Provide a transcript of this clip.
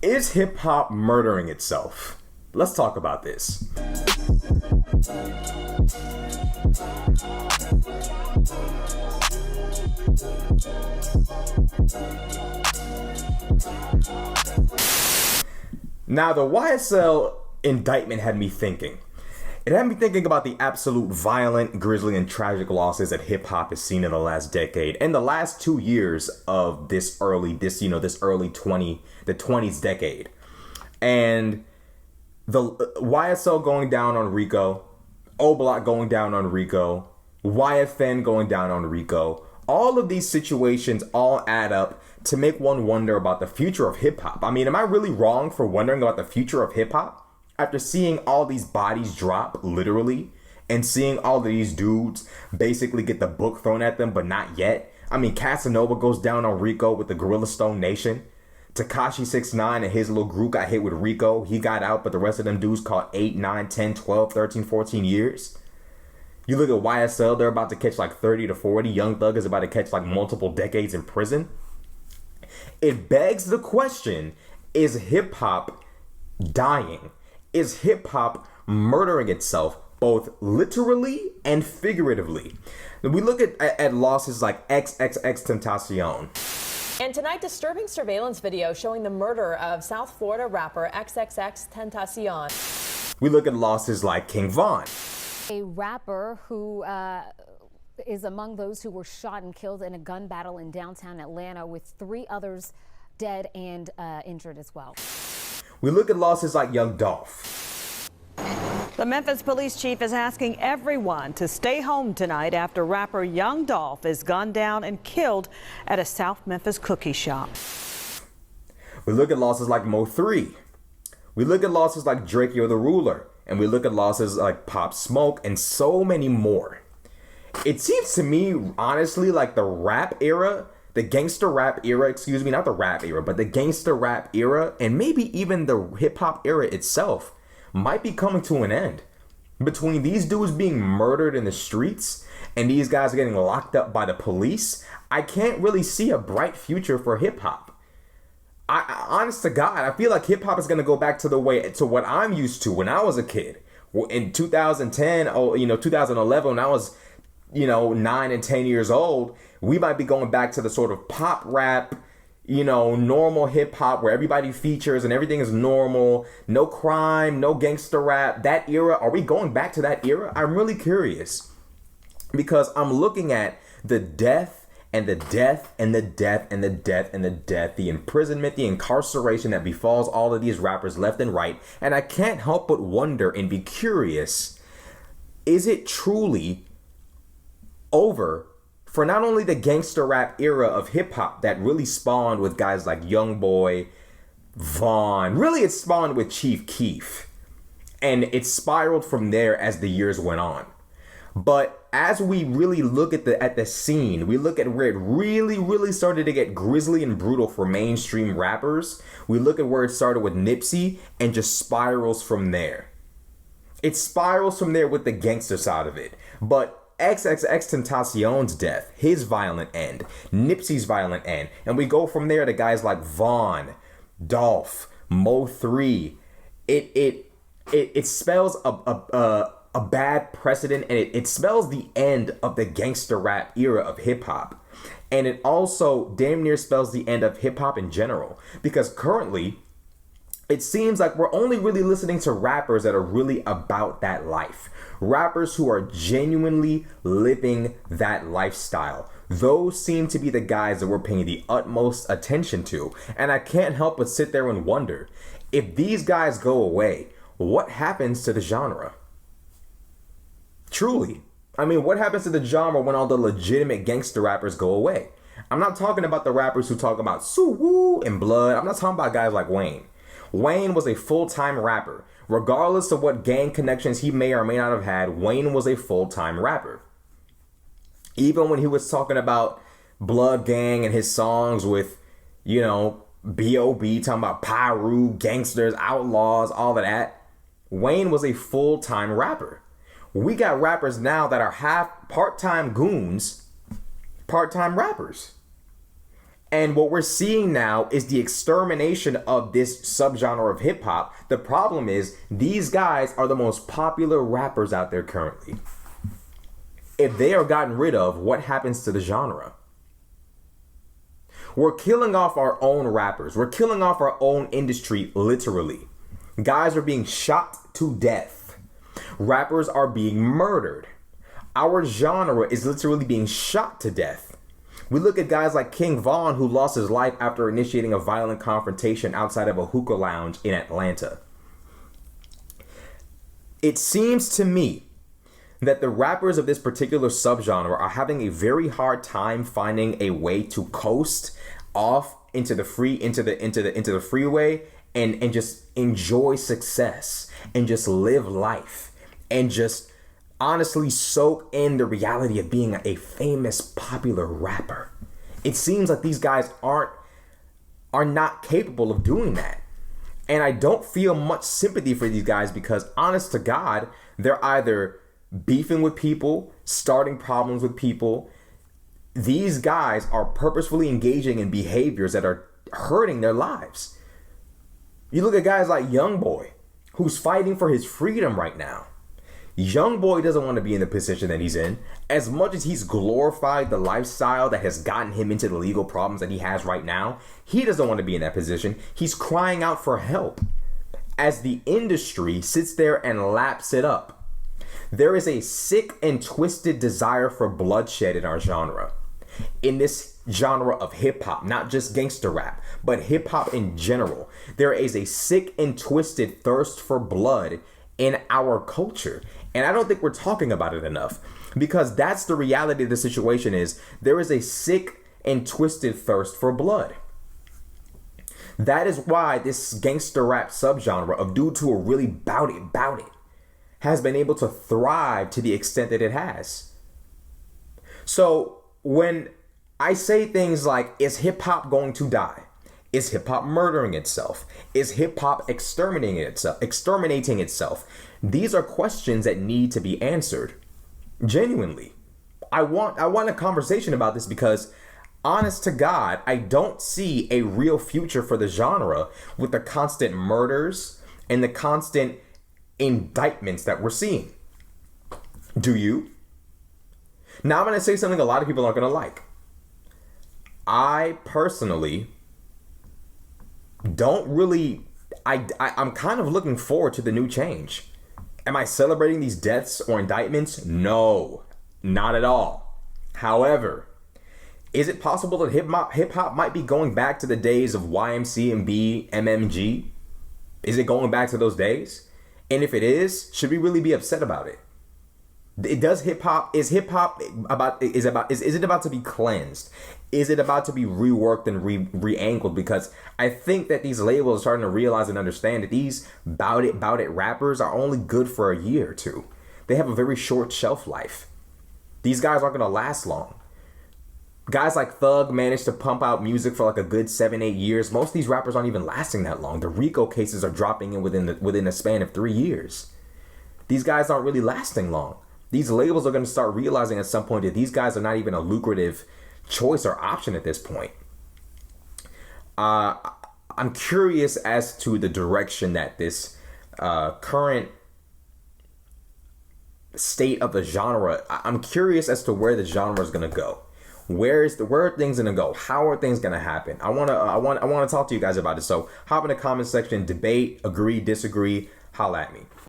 Is hip hop murdering itself? Let's talk about this. Now, the YSL indictment had me thinking. It had me thinking about the absolute violent, grisly, and tragic losses that hip hop has seen in the last decade and the last 2 years of the 20s decade. And the YSL going down on Rico, O Block going down on Rico, YFN going down on Rico. All of these situations all add up to make one wonder about the future of hip hop. I mean, am I really wrong for wondering about the future of hip hop? After seeing all these bodies drop, literally, and seeing all of these dudes basically get the book thrown at them, but not yet. I mean, Casanova goes down on Rico with the Gorilla Stone Nation. Tekashi 6ix9ine and his little group got hit with Rico. He got out, but the rest of them dudes caught 8, 9, 10, 12, 13, 14 years. You look at YSL, they're about to catch like 30 to 40. Young Thug is about to catch like multiple decades in prison. It begs the question, is hip hop dying? Is hip hop murdering itself, both literally and figuratively? We look at losses like XXXTentacion. And tonight, disturbing surveillance video showing the murder of South Florida rapper XXXTentacion. We look at losses like King Von. A rapper who is among those who were shot and killed in a gun battle in downtown Atlanta, with 3 others dead and injured as well. We look at losses like Young Dolph. The Memphis police chief is asking everyone to stay home tonight after rapper Young Dolph is gunned down and killed at a South Memphis cookie shop. We look at losses like Mo3. We look at losses like Drakeo the Ruler. And we look at losses like Pop Smoke and so many more. It seems to me, honestly, like the rap era, the gangster rap era, not the rap era, but the gangster rap era, and maybe even the hip hop era itself might be coming to an end. Between these dudes being murdered in the streets and these guys getting locked up by the police, I can't really see a bright future for hip hop. Honest to God, I feel like hip hop is going to go back to what I'm used to when I was a kid. In 2010, 2011, when I was, 9 and 10 years old, we might be going back to the sort of pop rap, normal hip hop where everybody features and everything is normal, no crime, no gangster rap. That era, are we going back to that era? I'm really curious because I'm looking at the death and the death and the death and the death and the death, the imprisonment, the incarceration that befalls all of these rappers left and right. And I can't help but wonder and be curious, is it truly over for not only the gangster rap era of hip hop that really spawned with guys like Youngboy, Vaughn, really it spawned with Chief Keef, and it spiraled from there as the years went on. But as we really look at the scene, we look at where it really started to get grisly and brutal for mainstream rappers. We look at where it started with Nipsey and just spirals from there. It spirals from there with the gangster side of it. But XXXTentacion's death, his violent end, Nipsey's violent end, and we go from there to guys like Vaughn, Dolph, Mo3. It spells a bad precedent, and it spells the end of the gangster rap era of hip hop. And it also damn near spells the end of hip hop in general, because currently it seems like we're only really listening to rappers that are really about that life. Rappers who are genuinely living that lifestyle. Those seem to be the guys that we're paying the utmost attention to. And I can't help but sit there and wonder, if these guys go away, what happens to the genre? Truly. I mean, what happens to the genre when all the legitimate gangster rappers go away? I'm not talking about the rappers who talk about Suwoo and Blood. I'm not talking about guys like Wayne. Wayne was a full-time rapper. Regardless of what gang connections he may or may not have had, Wayne was a full-time rapper. Even when he was talking about Blood Gang and his songs with, B.O.B., talking about Pyru, gangsters, outlaws, all of that, Wayne was a full-time rapper. We got rappers now that are half part-time goons, part-time rappers. And what we're seeing now is the extermination of this subgenre of hip hop. The problem is these guys are the most popular rappers out there currently. If they are gotten rid of, what happens to the genre? We're killing off our own rappers. We're killing off our own industry, literally. Guys are being shot to death. Rappers are being murdered. Our genre is literally being shot to death. We look at guys like King Von, who lost his life after initiating a violent confrontation outside of a hookah lounge in Atlanta. It seems to me that the rappers of this particular subgenre are having a very hard time finding a way to coast off into the freeway and just enjoy success and just live life and just honestly soak in the reality of being a famous, popular rapper. It seems like these guys are not capable of doing that. And I don't feel much sympathy for these guys because, honest to God, they're either beefing with people, starting problems with people. These guys are purposefully engaging in behaviors that are hurting their lives. You look at guys like Youngboy, who's fighting for his freedom right now. Youngboy doesn't want to be in the position that he's in. As much as he's glorified the lifestyle that has gotten him into the legal problems that he has right now, he doesn't want to be in that position. He's crying out for help as the industry sits there and laps it up. There is a sick and twisted desire for bloodshed in our genre. In this genre of hip hop, not just gangster rap, but hip hop in general, there is a sick and twisted thirst for blood in our culture. And I don't think we're talking about it enough because that's the reality of the situation is there is a sick and twisted thirst for blood. That is why this gangster rap subgenre of dudes who are really bout it, has been able to thrive to the extent that it has. So when I say things like, is hip hop going to die? Is hip hop murdering itself? Is hip hop exterminating itself? These are questions that need to be answered. Genuinely. I want a conversation about this because, honest to God, I don't see a real future for the genre with the constant murders and the constant indictments that we're seeing. Do you? Now I'm going to say something a lot of people aren't going to like. I personally don't really, I'm kind of looking forward to the new change. Am I celebrating these deaths or indictments? No, not at all. However, is it possible that hip hop might be going back to the days of YMCMB, MMG? Is it going back to those days? And if it is, should we really be upset about it? Is it about to be cleansed? Is it about to be reworked and re-angled? Because I think that these labels are starting to realize and understand that these bout it rappers are only good for a year or two. They have a very short shelf life. These guys aren't going to last long. Guys like Thug managed to pump out music for like a good 7-8 years. Most of these rappers aren't even lasting that long. The RICO cases are dropping in within a span of 3 years. These guys aren't really lasting long. These labels are going to start realizing at some point that these guys are not even a lucrative choice or option at this point. I'm curious as to the direction that this current state of the genre, I'm curious as to where the genre is going to go. Where are things going to go? How are things going to happen? I want to talk to you guys about it. So hop in the comment section, debate, agree, disagree, holla at me.